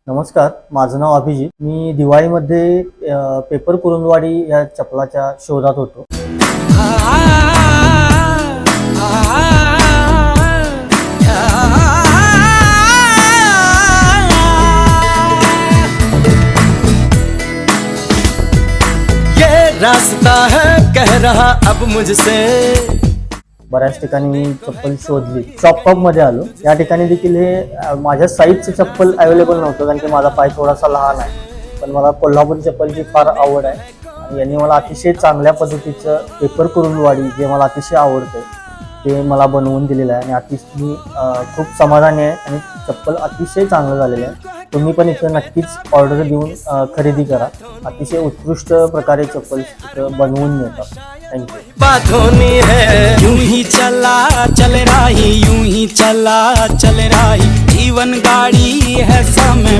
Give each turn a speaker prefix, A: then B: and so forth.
A: नमस्कार, माझं नाव अभिजित. मी दिवाळीमध्ये पेपर कुरुंदवाडी या चपलाच्या शोधात होतो.
B: ये रास्ता है कह रहा अब मुझसे.
A: बऱ्याच ठिकाणी मी चप्पल शोधली. शॉप मध्ये आलो. या ठिकाणी देखील हे माझ्या साईजचं चप्पल अवेलेबल नव्हतं, कारण की माझा पाय थोडासा लहान आहे. पण मला कोल्हापूर चप्पलची फार आवड आहे आणि यांनी मला अतिशय चांगल्या पद्धतीचं पेपर कुरुंदवाडी जे मला अतिशय आवडतं ते मला बनवून दिलेलं आहे आणि अतिशय मी खूप समाधानी आहे आणि चप्पल अतिशय चांगलं झालेलं आहे. तुम्ही पण इथं नक्कीच ऑर्डर देऊन खरेदी करा. अतिशय उत्कृष्ट प्रकारे चप्पल इथं बनवून मिळतात. थँक्यू.
B: बात होनी है यूं ही चला चल रही, यूं ही चला चल रही, जीवन गाड़ी है समय